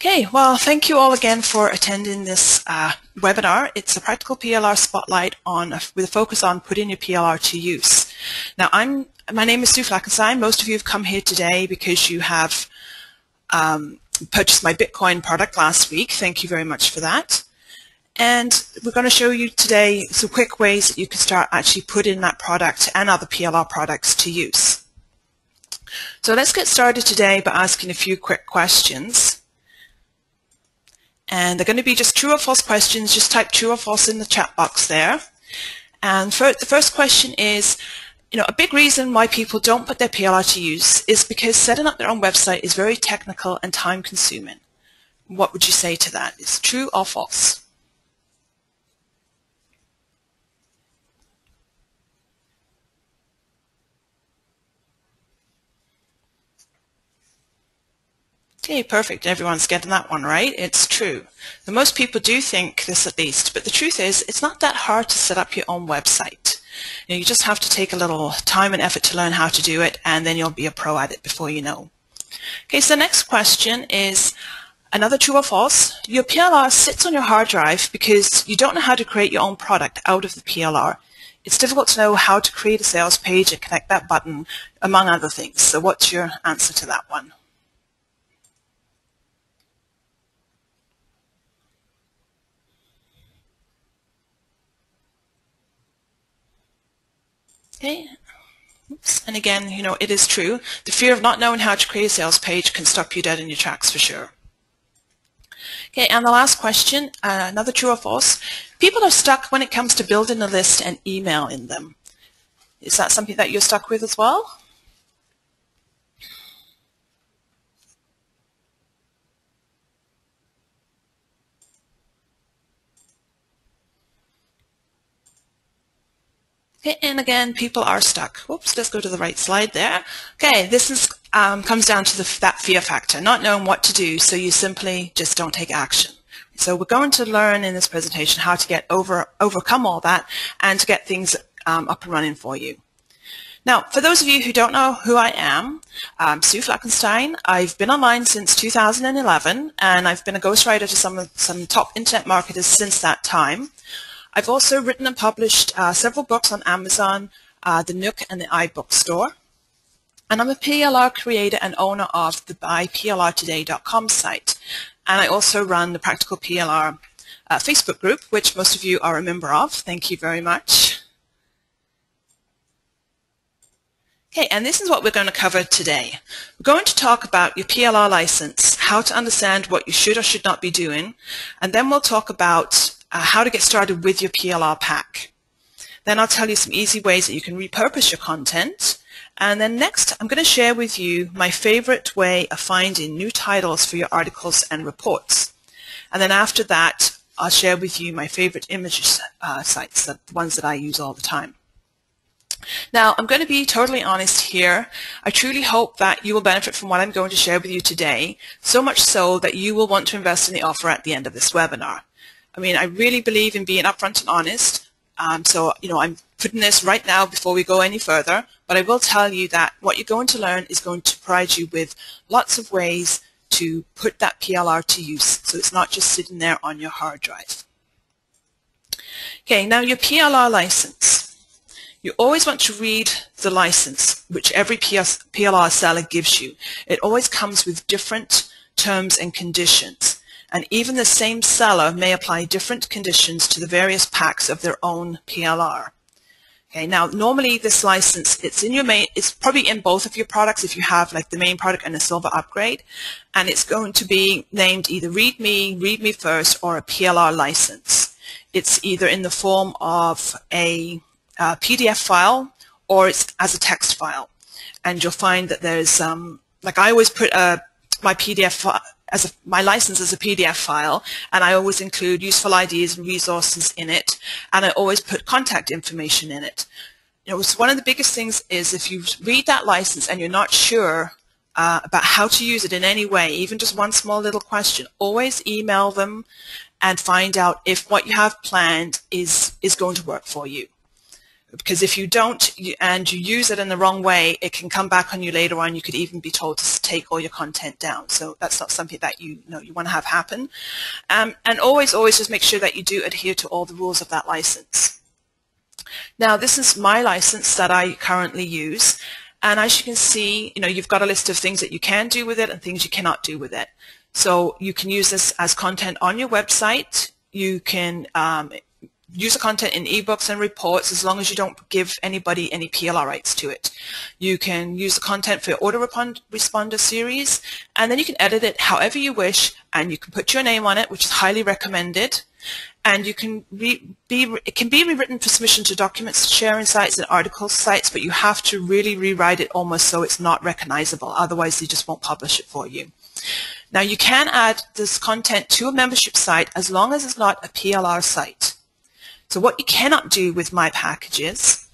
Okay, well, thank you all again for attending this webinar. It's a practical PLR Spotlight with a focus on putting your PLR to use. Now, my name is Sue Flackenstein. Most of you have come here today because you have purchased my Bitcoin product last week. Thank you very much for that. And we're going to show you today some quick ways that you can start actually putting that product and other PLR products to use. So let's get started today by asking a few quick questions. And they're going to be just true or false questions. Just type true or false in the chat box there. And the first question is, a big reason why people don't put their PLR to use is because setting up their own website is very technical and time consuming. What would you say to that? Is true or false? Okay, perfect. Everyone's getting that one right. It's true. So most people do think this at least, but the truth is it's not that hard to set up your own website. You just have to take a little time and effort to learn how to do it, and then you'll be a pro at it before you know. Okay, so the next question is another true or false. Your PLR sits on your hard drive because you don't know how to create your own product out of the PLR. It's difficult to know how to create a sales page and connect that button, among other things. So what's your answer to that one? Okay. Oops. And again, it is true. The fear of not knowing how to create a sales page can stop you dead in your tracks for sure. Okay, and the last question, another true or false. People are stuck when it comes to building a list and emailing them. Is that something that you're stuck with as well? Okay, and again, people are stuck. Whoops, let's go to the right slide there. Okay, this is comes down to that fear factor, not knowing what to do, so you simply just don't take action. So we're going to learn in this presentation how to overcome all that and to get things up and running for you. Now, for those of you who don't know who I am, I'm Sue Flackenstein. I've been online since 2011, and I've been a ghostwriter to some top internet marketers since that time. I've also written and published several books on Amazon, the Nook and the iBook Store. And I'm a PLR creator and owner of the buyplrtoday.com site. And I also run the Practical PLR Facebook group, which most of you are a member of. Thank you very much. Okay, and this is what we're going to cover today. We're going to talk about your PLR license, how to understand what you should or should not be doing, and then we'll talk about how to get started with your PLR pack. Then I'll tell you some easy ways that you can repurpose your content. And then next, I'm going to share with you my favorite way of finding new titles for your articles and reports. And then after that, I'll share with you my favorite image sites, the ones that I use all the time. Now, I'm going to be totally honest here. I truly hope that you will benefit from what I'm going to share with you today, so much so that you will want to invest in the offer at the end of this webinar. I mean, I really believe in being upfront and honest. So, I'm putting this right now before we go any further, but I will tell you that what you're going to learn is going to provide you with lots of ways to put that PLR to use, so it's not just sitting there on your hard drive. Okay, now your PLR license. You always want to read the license, which every PLR seller gives you. It always comes with different terms and conditions. And even the same seller may apply different conditions to the various packs of their own PLR. Okay, now normally this license, it's probably in both of your products if you have like the main product and a silver upgrade, and it's going to be named either read me first, or a PLR license. It's either in the form of a PDF file or it's as a text file. And you'll find that there's, like I always put my PDF file, my license as a PDF file, and I always include useful ideas and resources in it, and I always put contact information in it. So one of the biggest things is if you read that license and you're not sure about how to use it in any way, even just one small little question, always email them and find out if what you have planned is going to work for you. Because if you don't and you use it in the wrong way, it can come back on you later on. You could even be told to take all your content down. So that's not something that you want to have happen. And always just make sure that you do adhere to all the rules of that license. Now, this is my license that I currently use. And as you can see, you've got a list of things that you can do with it and things you cannot do with it. So you can use this as content on your website. You can use the content in ebooks and reports as long as you don't give anybody any PLR rights to it. You can use the content for your autoresponder series, and then you can edit it however you wish, and you can put your name on it, which is highly recommended. And you can it can be rewritten for submission to documents, sharing sites, and article sites, but you have to really rewrite it almost so it's not recognizable. Otherwise, they just won't publish it for you. Now, you can add this content to a membership site as long as it's not a PLR site. So what you cannot do with my packages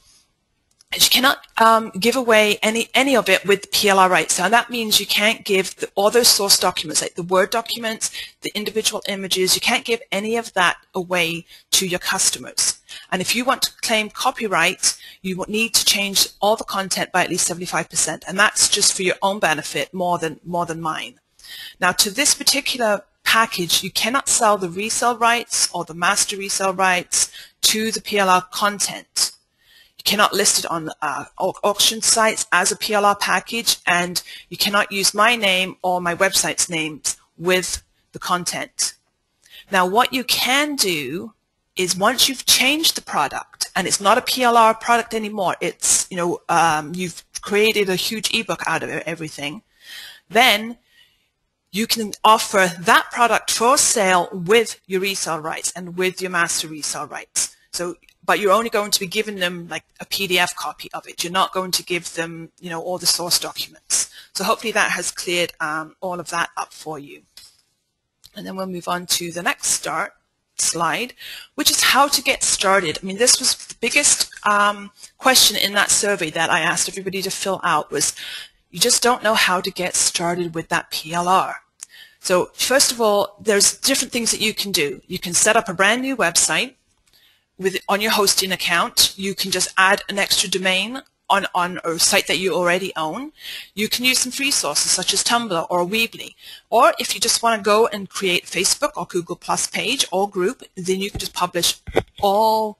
is you cannot give away any of it with PLR rights. So that means you can't give all those source documents, like the Word documents, the individual images. You can't give any of that away to your customers. And if you want to claim copyright, you will need to change all the content by at least 75%, and that's just for your own benefit more than mine. Now, to this particular package, you cannot sell the resale rights or the master resale rights to the PLR content. You cannot list it on auction sites as a PLR package, and you cannot use my name or my website's names with the content. Now, what you can do is once you've changed the product and it's not a PLR product anymore, it's, you've created a huge ebook out of everything, then you can offer that product for sale with your resale rights and with your master resale rights. So, but you're only going to be giving them like a PDF copy of it. You're not going to give them, all the source documents. So hopefully that has cleared all of that up for you. And then we'll move on to the next slide, which is how to get started. I mean, this was the biggest question in that survey that I asked everybody to fill out was, you just don't know how to get started with that PLR. So first of all, there's different things that you can do. You can set up a brand new website on your hosting account. You can just add an extra domain on a site that you already own. You can use some free sources such as Tumblr or Weebly. Or if you just want to go and create a Facebook or Google Plus page or group, then you can just publish all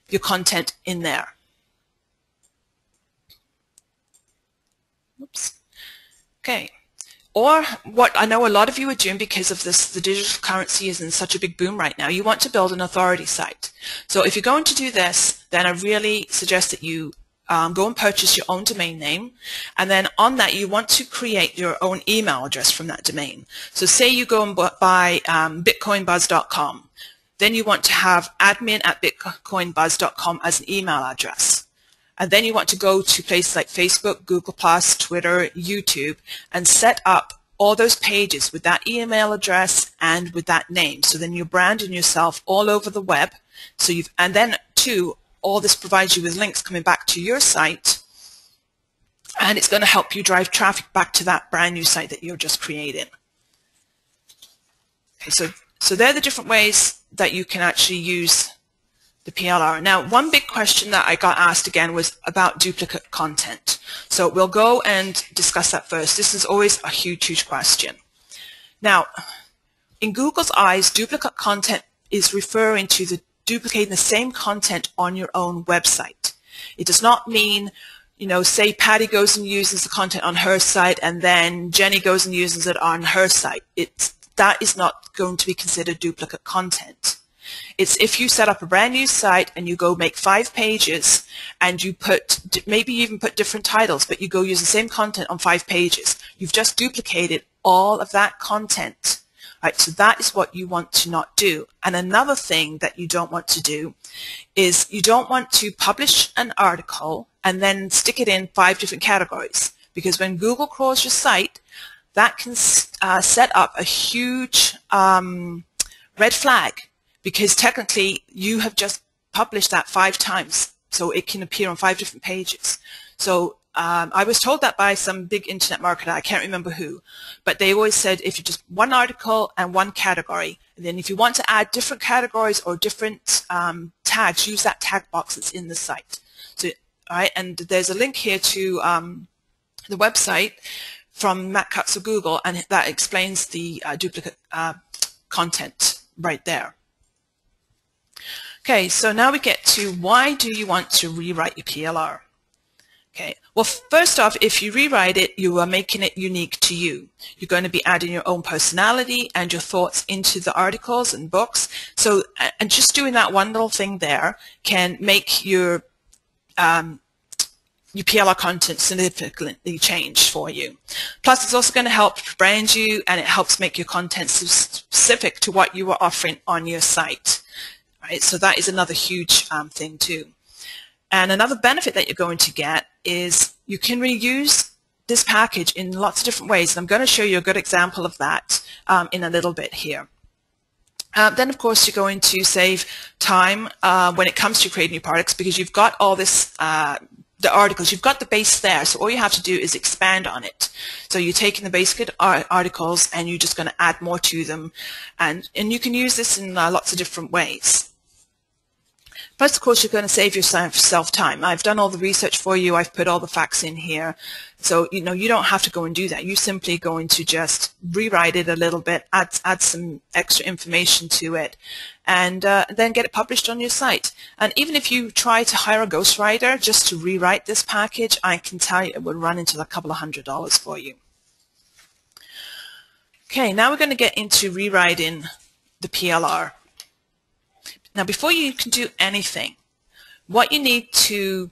your content in there. Oops. Okay. Or what I know a lot of you are doing because of this, the digital currency is in such a big boom right now, you want to build an authority site. So if you're going to do this, then I really suggest that you go and purchase your own domain name, and then on that you want to create your own email address from that domain. So say you go and buy bitcoinbuzz.com, then you want to have admin@bitcoinbuzz.com as an email address. And then you want to go to places like Facebook, Google+, Twitter, YouTube, and set up all those pages with that email address and with that name. So then you're branding yourself all over the web. So and then too, all this provides you with links coming back to your site, and it's going to help you drive traffic back to that brand new site that you're just creating. Okay, so they're the different ways that you can actually use the PLR. Now, one big question that I got asked again was about duplicate content. So we'll go and discuss that first. This is always a huge question. Now, in Google's eyes, duplicate content is referring to duplicating the same content on your own website. It does not mean, say Patty goes and uses the content on her site and then Jenny goes and uses it on her site. That is not going to be considered duplicate content. It's if you set up a brand new site and you go make 5 pages and you maybe you even put different titles, but you go use the same content on 5 pages. You've just duplicated all of that content. Right, so that is what you want to not do. And another thing that you don't want to do is you don't want to publish an article and then stick it in 5 different categories. Because when Google crawls your site, that can set up a huge red flag. Because technically you have just published that 5 times, so it can appear on 5 different pages. So I was told that by some big internet marketer, I can't remember who, but they always said if you just one article and one category, and then if you want to add different categories or different tags, use that tag box that's in the site. So, all right, and there's a link here to the website from Matt Cutts of Google, and that explains the duplicate content right there. Okay, so now we get to why do you want to rewrite your PLR? Okay, well, first off, if you rewrite it, you are making it unique to you. You're going to be adding your own personality and your thoughts into the articles and books. So, and just doing that one little thing there can make your PLR content significantly change for you. Plus, it's also going to help brand you, and it helps make your content specific to what you are offering on your site. Right? So that is another huge thing too. And another benefit that you're going to get is you can reuse this package in lots of different ways. And I'm going to show you a good example of that in a little bit here. Then, of course, you're going to save time when it comes to creating new products, because you've got all this, the articles, you've got the base there. So all you have to do is expand on it. So you're taking the basic articles and you're just going to add more to them. And you can use this in lots of different ways. Plus, of course, you're going to save yourself time. I've done all the research for you. I've put all the facts in here. So, you know, you don't have to go and do that. You're simply going to just rewrite it a little bit, add some extra information to it, and then get it published on your site. And even if you try to hire a ghostwriter just to rewrite this package, I can tell you it would run into a couple of $100s for you. Okay, now we're going to get into rewriting the PLR. Now, before you can do anything, what you need to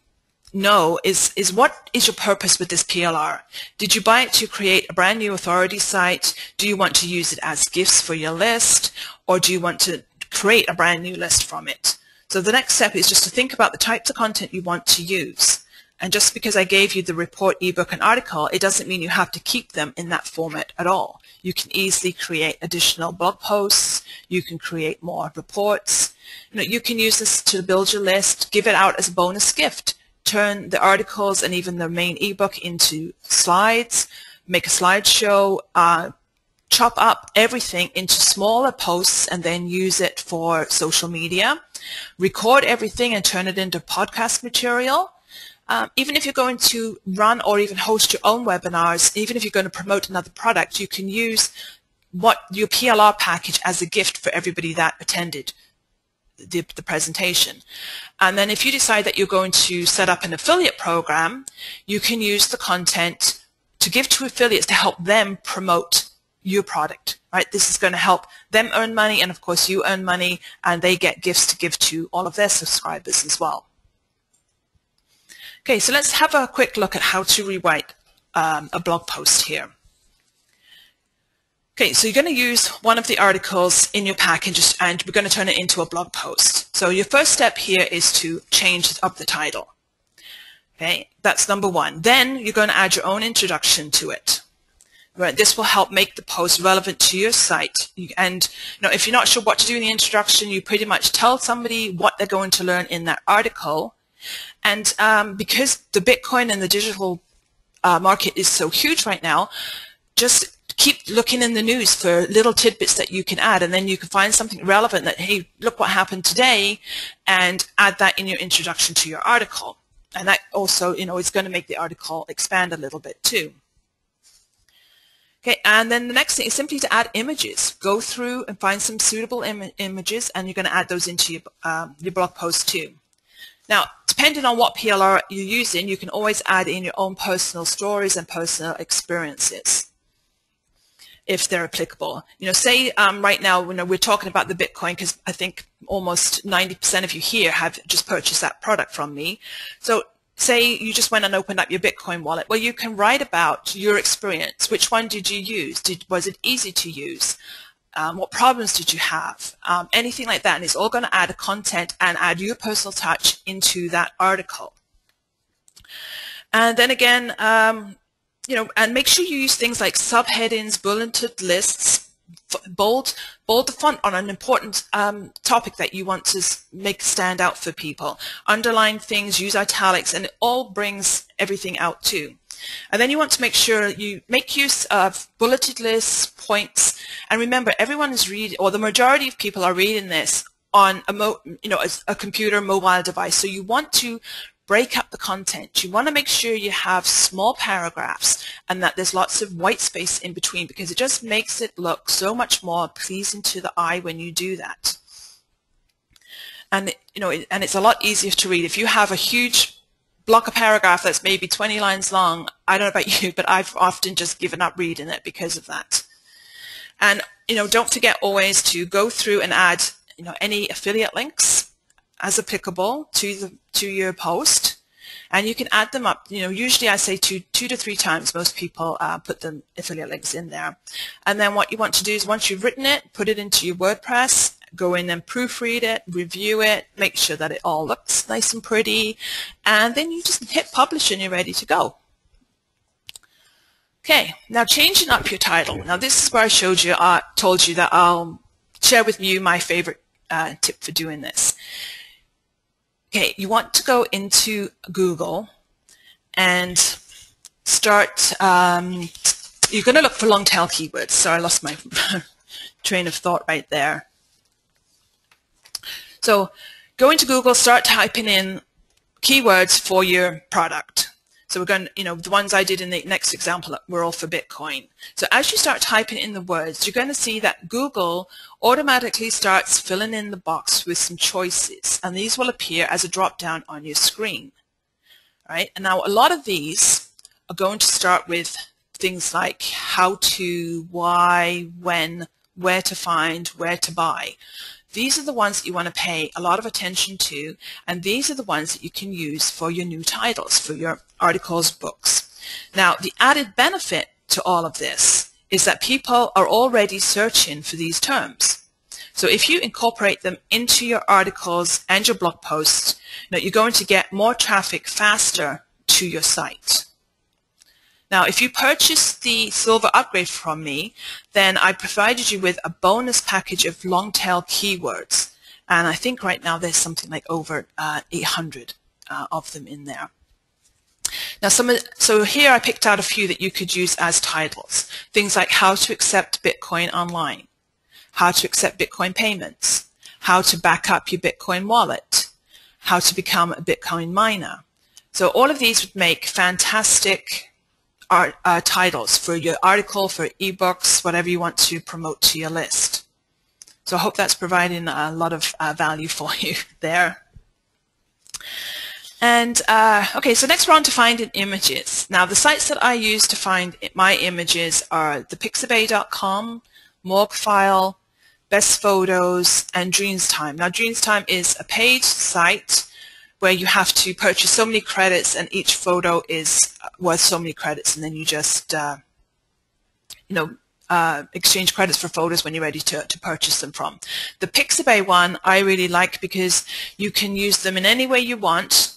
know is what is your purpose with this PLR? Did you buy it to create a brand new authority site? Do you want to use it as gifts for your list? Or do you want to create a brand new list from it? So the next step is just to think about the types of content you want to use. And just because I gave you the report, ebook, and article, it doesn't mean you have to keep them in that format at all. You can easily create additional blog posts. You can create more reports. You know, you can use this to build your list, give it out as a bonus gift, turn the articles and even the main ebook into slides, make a slideshow, chop up everything into smaller posts and then use it for social media, record everything and turn it into podcast material. Even if you're going to run or even host your own webinars, even if you're going to promote another product, you can use your PLR package as a gift for everybody that attended the presentation. And then if you decide that you're going to set up an affiliate program, you can use the content to give to affiliates to help them promote your product. Right? This is going to help them earn money, and of course you earn money, and they get gifts to give to all of their subscribers as well. Okay, so let's have a quick look at how to rewrite a blog post here. Okay, so you're going to use one of the articles in your package and we're going to turn it into a blog post. So your first step here is to change up the title. Okay, that's number one. Then you're going to add your own introduction to it. Right, this will help make the post relevant to your site. And you know, if you're not sure what to do in the introduction, you pretty much tell somebody what they're going to learn in that article. And because the Bitcoin and the digital market is so huge right now, just keep looking in the news for little tidbits that you can add, and then you can find something relevant that, hey, look what happened today, and add that in your introduction to your article. And that also, you know, is going to make the article expand a little bit too. Okay, and then the next thing is simply to add images. Go through and find some suitable images, and you're going to add those into your blog post too. Now, depending on what PLR you're using, you can always add in your own personal stories and personal experiences, if they're applicable. You know, say right now, you know, we're talking about the Bitcoin because I think almost 90% of you here have just purchased that product from me. So say you just went and opened up your Bitcoin wallet. Well, you can write about your experience. Which one did you use? Was it easy to use? What problems did you have? Anything like that. And it's all going to add a content and add your personal touch into that article. And then again, you know, and make sure you use things like subheadings, bulleted lists, bold the font on an important topic that you want to make stand out for people. Underline things, use italics, and it all brings everything out too. And then you want to make sure you make use of bulleted lists, points, and remember, everyone is reading, or the majority of people are reading this on a computer mobile device. So you want to break up the content. You want to make sure you have small paragraphs and that there's lots of white space in between, because it just makes it look so much more pleasing to the eye when you do that. And and it's a lot easier to read. If you have a huge block of paragraph that's maybe 20 lines long, I don't know about you, but I've often just given up reading it because of that. And don't forget always to go through and add any affiliate links as applicable to your post, and you can add them up. Usually I say two to three times. Most people put the affiliate links in there. And then what you want to do is, once you've written it, put it into your WordPress, go in and proofread it, review it, make sure that it all looks nice and pretty, and then you just hit publish and you're ready to go. Okay, now changing up your title. Now this is where I told you that I'll share with you my favorite tip for doing this. Okay, you want to go into Google and start, you're going to look for long tail keywords. So I lost my train of thought right there. So go into Google, start typing in keywords for your product. So we're going, the ones I did in the next example were all for Bitcoin. So as you start typing in the words, you're going to see that Google automatically starts filling in the box with some choices, and these will appear as a drop down on your screen. All right, and now a lot of these are going to start with things like how to, why, when, where to find, where to buy. These are the ones that you want to pay a lot of attention to, and these are the ones that you can use for your new titles, for your articles, books. Now, the added benefit to all of this is that people are already searching for these terms. So if you incorporate them into your articles and your blog posts, you're going to get more traffic faster to your site. Now, if you purchase the silver upgrade from me, then I provided you with a bonus package of long tail keywords. And I think right now there's something like over 800 of them in there. Now, so here I picked out a few that you could use as titles. Things like how to accept Bitcoin online, how to accept Bitcoin payments, how to back up your Bitcoin wallet, how to become a Bitcoin miner. So all of these would make fantastic titles for your article, for ebooks, whatever you want to promote to your list. So I hope that's providing a lot of value for you there. And okay, so next we're on to finding images. Now the sites that I use to find my images are thepixabay.com, Morgfile, Best Photos, and Dreamstime. Now Dreamstime is a paid site where you have to purchase so many credits, and each photo is worth so many credits, and then you just exchange credits for photos when you're ready to purchase them from. The Pixabay one I really like because you can use them in any way you want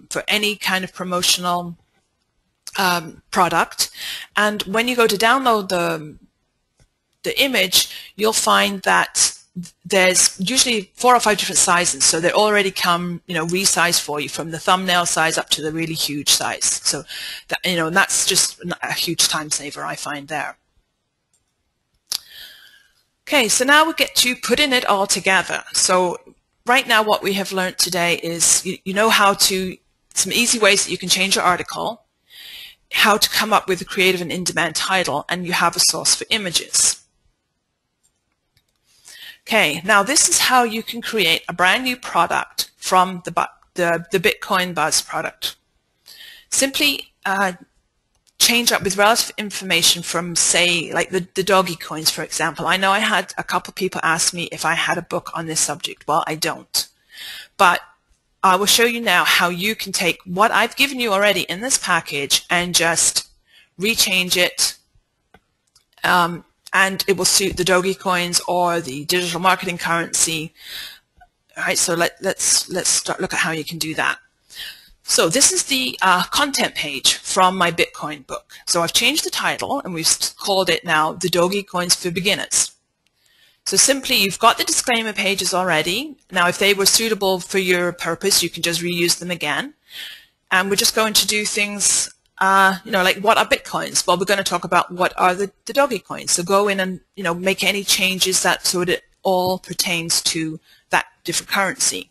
for any kind of promotional product, and when you go to download the image, you'll find that there's usually 4 or 5 different sizes, so they already come, resized for you from the thumbnail size up to the really huge size. So, that, and that's just a huge time saver, I find there. Okay, so now we get to putting it all together. So right now what we have learned today is you know how to, some easy ways that you can change your article, how to come up with a creative and in-demand title, and you have a source for images. Okay, now this is how you can create a brand new product from the Bitcoin Buzz product. Simply change up with relative information from, say, like the doggy coins, for example. I know I had a couple people ask me if I had a book on this subject. Well, I don't. But I will show you now how you can take what I've given you already in this package and just rechange it, and it will suit the doggy coins or the digital marketing currency. All right, so let's start look at how you can do that. So this is the content page from my Bitcoin book. So I've changed the title and we've called it now the Doggy Coins for Beginners. So simply, you've got the disclaimer pages already. Now if they were suitable for your purpose, you can just reuse them again. And we're just going to do things like what are Bitcoins? Well, we're going to talk about what are the doggy coins. So go in and, make any changes so that it all pertains to that different currency.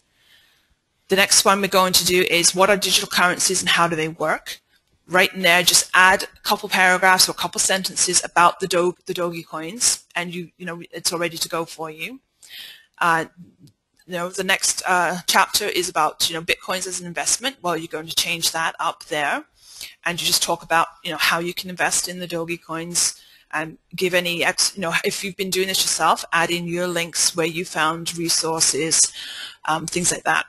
The next one we're going to do is what are digital currencies and how do they work? Right in there, just add a couple paragraphs or a couple sentences about the Doge coins, and you know it's all ready to go for you. The next chapter is about Bitcoins as an investment. Well, you're going to change that up there, and you just talk about how you can invest in the Doge coins, and give any if you've been doing this yourself, add in your links where you found resources, things like that.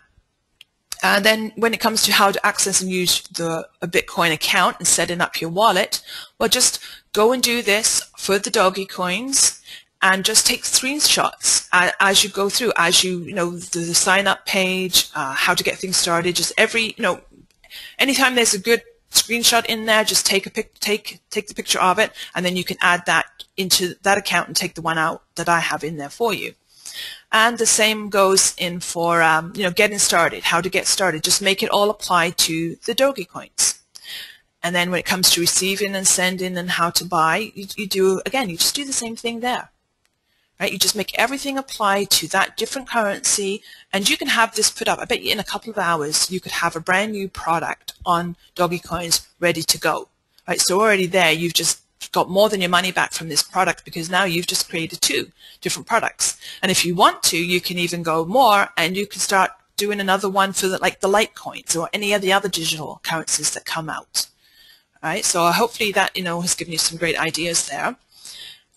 And then when it comes to how to access and use a Bitcoin account and setting up your wallet, well, just go and do this for the Doge coins and just take screenshots as you go through, the sign up page, how to get things started. Just anytime there's a good screenshot in there, just take the picture of it, and then you can add that into that account and take the one out that I have in there for you. And the same goes in for getting started, how to get started. Just make it all apply to the Doge coins. And then when it comes to receiving and sending and how to buy, you just do the same thing there. Right? You just make everything apply to that different currency, and you can have this put up. I bet you in a couple of hours you could have a brand new product on Doge coins ready to go. Right? So already there you've just got more than your money back from this product, because now you've just created 2 different products. And if you want to, you can even go more, and you can start doing another one for the Litecoins or any of the other digital currencies that come out. All right, so hopefully that has given you some great ideas there.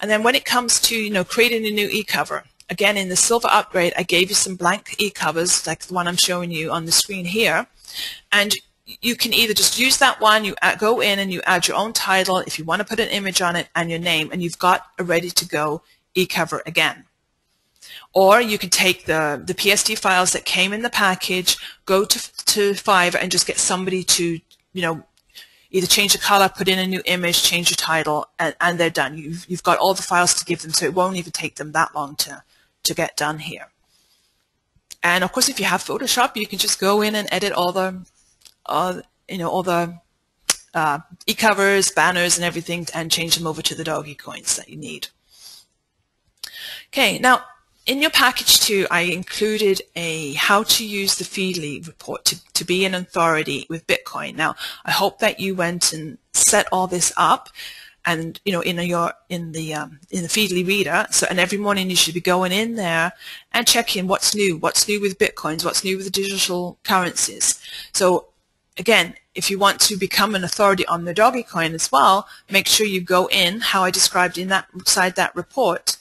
And then when it comes to creating a new e-cover, again in the silver upgrade I gave you some blank e-covers like the one I'm showing you on the screen here, and you can either just use that one, you go in and you add your own title if you want to put an image on it and your name, and you've got a ready-to-go e-cover again. Or you can take the PSD files that came in the package, go to Fiverr and just get somebody to either change the color, put in a new image, change your title, and they're done. You've got all the files to give them, so it won't even take them that long to get done here. And of course, if you have Photoshop, you can just go in and edit all the e-covers, banners, and everything, and change them over to the Doge coins that you need. Okay, now in your package too, I included a how to use the Feedly report to be an authority with Bitcoin. Now, I hope that you went and set all this up, and in the Feedly reader. So, and every morning you should be going in there and checking what's new with Bitcoins, what's new with the digital currencies. So, again, if you want to become an authority on the Doge coin as well, make sure you go in how I described inside that report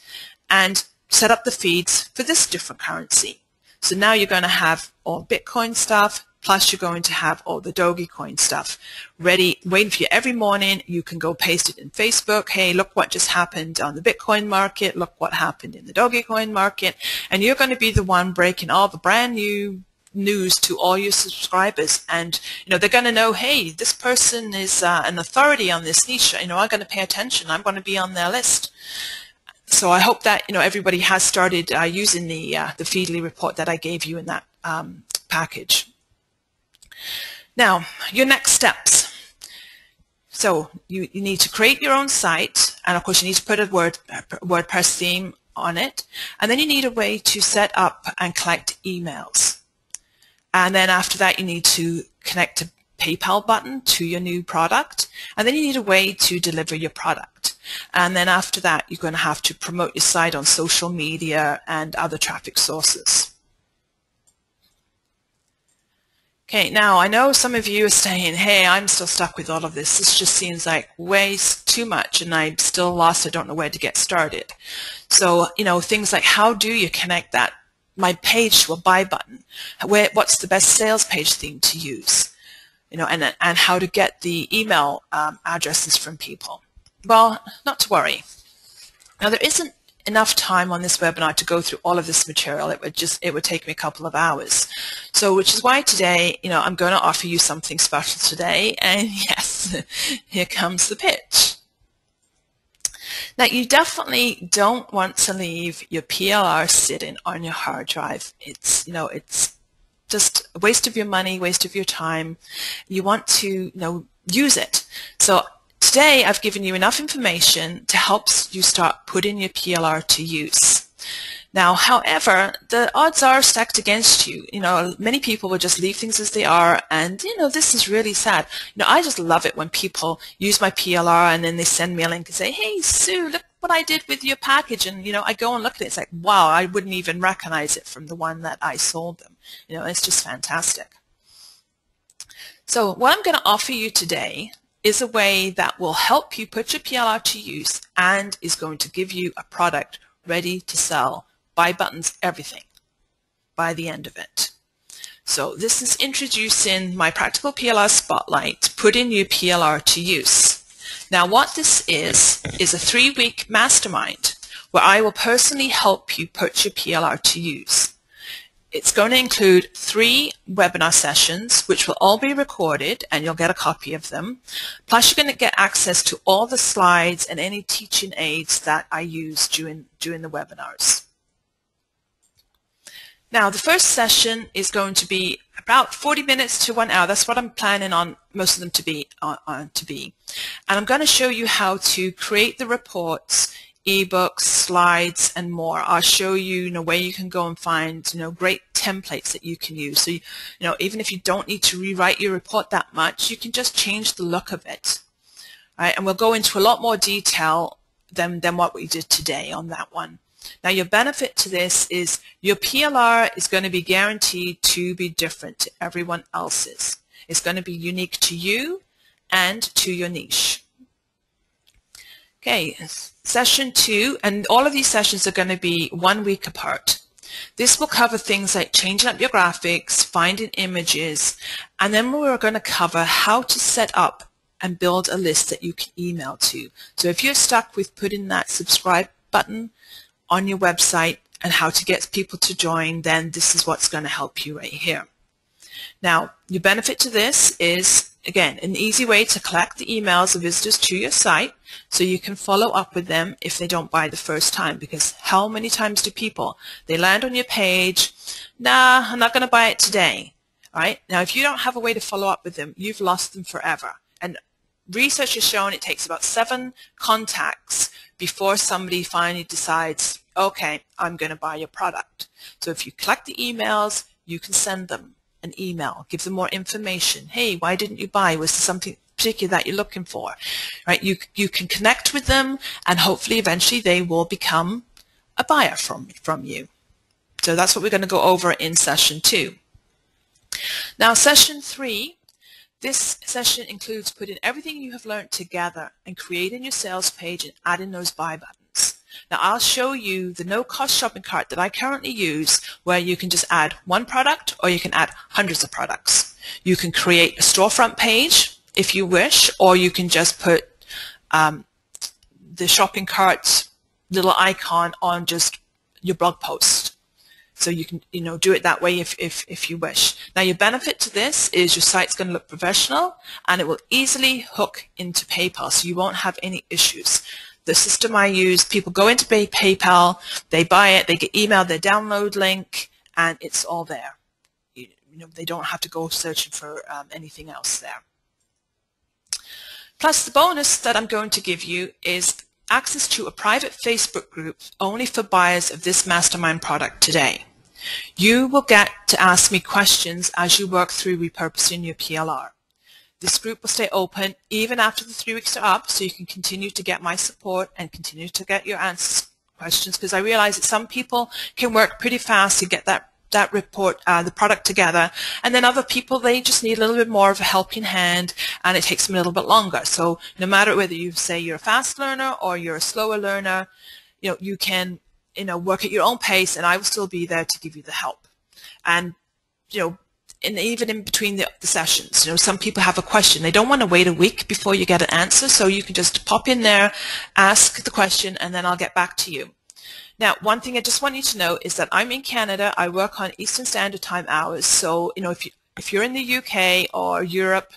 and set up the feeds for this different currency. So now you're going to have all Bitcoin stuff, plus you're going to have all the Doge coin stuff ready, waiting for you every morning. You can go paste it in Facebook. Hey, look what just happened on the Bitcoin market. Look what happened in the Doge coin market. And you're going to be the one breaking all the brand new news to all your subscribers, and they're going to know, hey, this person is an authority on this niche. I'm going to pay attention. I'm going to be on their list. So I hope that everybody has started using the Feedly report that I gave you in that package. Now, your next steps. So you need to create your own site, and of course you need to put a WordPress theme on it, and then you need a way to set up and collect emails. And then after that, you need to connect a PayPal button to your new product, and then you need a way to deliver your product. And then after that, you're going to have to promote your site on social media and other traffic sources. Okay, now I know some of you are saying, hey, I'm still stuck with all of this. This just seems like way too much, and I'm still lost. I don't know where to get started. So, things like, how do you connect my page to a buy button? What's the best sales page theme to use? And how to get the email addresses from people. Well, not to worry. Now, there isn't enough time on this webinar to go through all of this material. It would take me a couple of hours. So, which is why today, I'm going to offer you something special today. And yes, here comes the pitch. Now, you definitely don't want to leave your PLR sitting on your hard drive. It's just a waste of your money, waste of your time. You want to, use it. So today, I've given you enough information to help you start putting your PLR to use. Now, however, the odds are stacked against you. Many people will just leave things as they are, and, this is really sad. I just love it when people use my PLR and then they send me a link and say, hey, Sue, look what I did with your package. And, I go and look at it. It's like, wow, I wouldn't even recognize it from the one that I sold them. It's just fantastic. So what I'm going to offer you today is a way that will help you put your PLR to use and is going to give you a product ready to sell, buy buttons, everything by the end of it. So this is introducing my practical PLR Spotlight, putting your PLR to use. Now what this is a 3-week mastermind where I will personally help you put your PLR to use. It's going to include 3 webinar sessions, which will all be recorded, and you'll get a copy of them. Plus, you're going to get access to all the slides and any teaching aids that I use during the webinars. Now, the first session is going to be about 40 minutes to 1 hour. That's what I'm planning on most of them to be. And I'm going to show you how to create the reports, ebooks, slides, and more. I'll show you, where you can go and find, great templates that you can use. So, even if you don't need to rewrite your report that much, you can just change the look of it. All right? And we'll go into a lot more detail than what we did today on that one. Now, your benefit to this is your PLR is going to be guaranteed to be different to everyone else's. It's going to be unique to you and to your niche. Okay, session 2, and all of these sessions are going to be 1 week apart. This will cover things like changing up your graphics, finding images, and then we're going to cover how to set up and build a list that you can email to. So if you're stuck with putting that subscribe button on your website and how to get people to join, then this is what's going to help you right here. Now, your benefit to this is, again, an easy way to collect the emails of visitors to your site so you can follow up with them if they don't buy the first time. Because how many times do people, they land on your page, nah, I'm not going to buy it today. All right? Now, if you don't have a way to follow up with them, you've lost them forever. And research has shown it takes about 7 contacts before somebody finally decides, okay, I'm going to buy your product. So if you collect the emails, you can send them an email, give them more information. Hey, why didn't you buy? Was there something particular that you're looking for? Right? You can connect with them, and hopefully eventually they will become a buyer from you. So that's what we're going to go over in session 2. Now, session 3, this session includes putting everything you have learned together and creating your sales page and adding those buy buttons. Now, I'll show you the no-cost shopping cart that I currently use, where you can just add 1 product or you can add hundreds of products. You can create a storefront page if you wish, or you can just put the shopping cart little icon on just your blog post. So you can, do it that way if you wish. Now, your benefit to this is your site's going to look professional, and it will easily hook into PayPal, so you won't have any issues. The system I use, people go into PayPal, they buy it, they get emailed their download link, and it's all there. They don't have to go searching for anything else there. Plus, the bonus that I'm going to give you is access to a private Facebook group only for buyers of this Mastermind product today. You will get to ask me questions as you work through repurposing your PLR. This group will stay open even after the 3 weeks are up, so you can continue to get my support and continue to get your answers questions, because I realize that some people can work pretty fast to get that report, the product together, and then other people, they just need a little bit more of a helping hand, and it takes them a little bit longer. So no matter whether you say you're a fast learner or you're a slower learner, you can work at your own pace, and I will still be there to give you the help. And and even in between the sessions, some people have a question. They don't want to wait a week before you get an answer, so you can just pop in there, ask the question, and then I'll get back to you. Now, one thing I just want you to know is that I'm in Canada. I work on Eastern Standard Time hours, so if you're in the UK or Europe,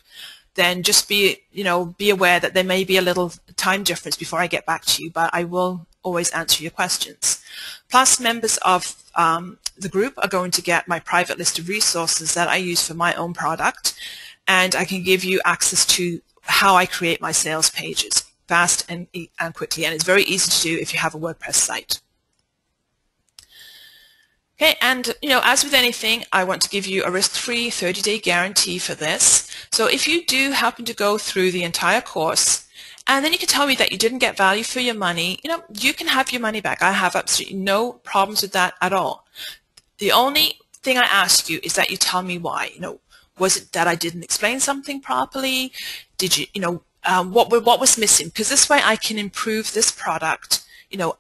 then just be aware that there may be a little time difference before I get back to you, but I will always answer your questions. Plus, members of the group are going to get my private list of resources that I use for my own product, and I can give you access to how I create my sales pages fast and quickly, and it's very easy to do if you have a WordPress site. Okay, and as with anything, I want to give you a risk-free 30-day guarantee for this. So if you do happen to go through the entire course, and then you can tell me that you didn't get value for your money, you can have your money back. I have absolutely no problems with that at all. The only thing I ask you is that you tell me why. Was it that I didn't explain something properly? Did you, what was missing? Because this way I can improve this product,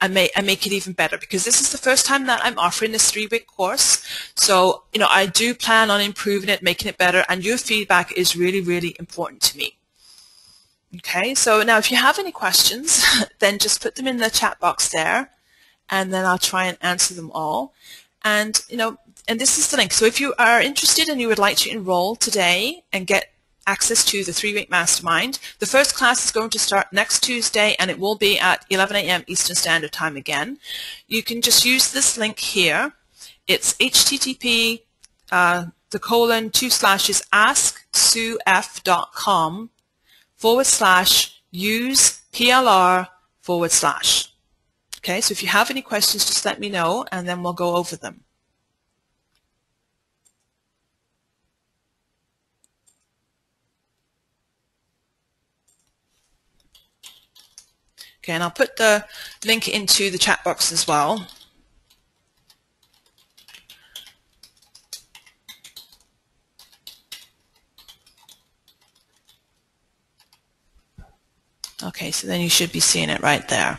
and make it even better, because this is the first time that I'm offering this 3-week course. So, I do plan on improving it, making it better, and your feedback is really, really important to me. Okay, so now if you have any questions, then just put them in the chat box there, and then I'll try and answer them all. And, and this is the link. So if you are interested and you would like to enroll today and get access to the 3-week Mastermind, the first class is going to start next Tuesday, and it will be at 11 a.m. Eastern Standard Time again. You can just use this link here. It's http://asksuef.com/use PLR/. Okay, so if you have any questions, just let me know, and then we'll go over them. Okay, and I'll put the link into the chat box as well. Okay, so then you should be seeing it right there.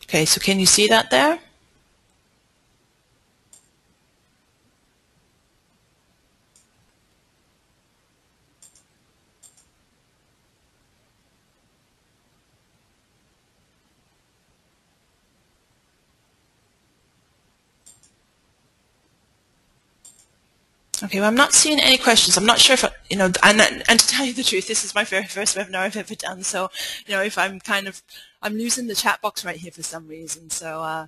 Okay, so can you see that there? Okay, well, I'm not seeing any questions. I'm not sure if, and to tell you the truth, this is my very first webinar I've ever done. So, if I'm I'm losing the chat box right here for some reason. So,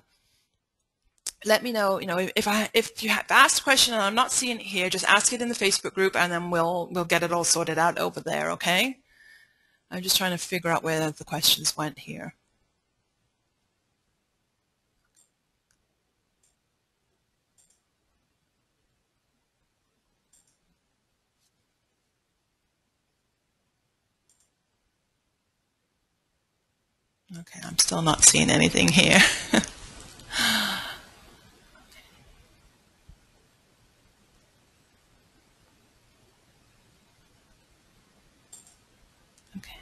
let me know, if you have asked a question and I'm not seeing it here, just ask it in the Facebook group, and then we'll get it all sorted out over there, okay? I'm just trying to figure out where the questions went here. Okay, I'm still not seeing anything here. Okay.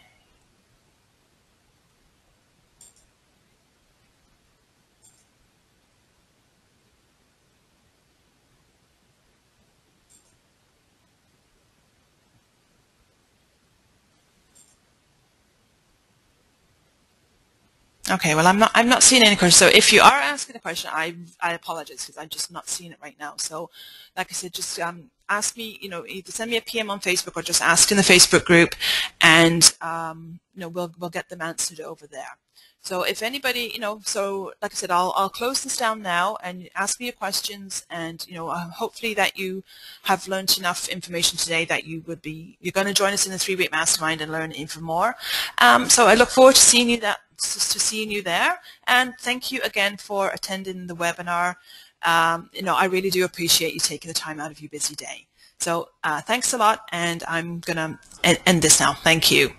Okay, well, I'm not seeing any questions. So if you are asking a question, I apologize, because I'm just not seeing it right now. So, like I said, just ask me, either send me a PM on Facebook or just ask in the Facebook group, and we'll get them answered over there. So if anybody, so like I said, I'll close this down now, and ask me your questions, and hopefully that you have learned enough information today that you're going to join us in the 3-week Mastermind and learn even more. So I look forward to seeing you there, and thank you again for attending the webinar. I really do appreciate you taking the time out of your busy day. So thanks a lot, and I'm going to end this now. Thank you.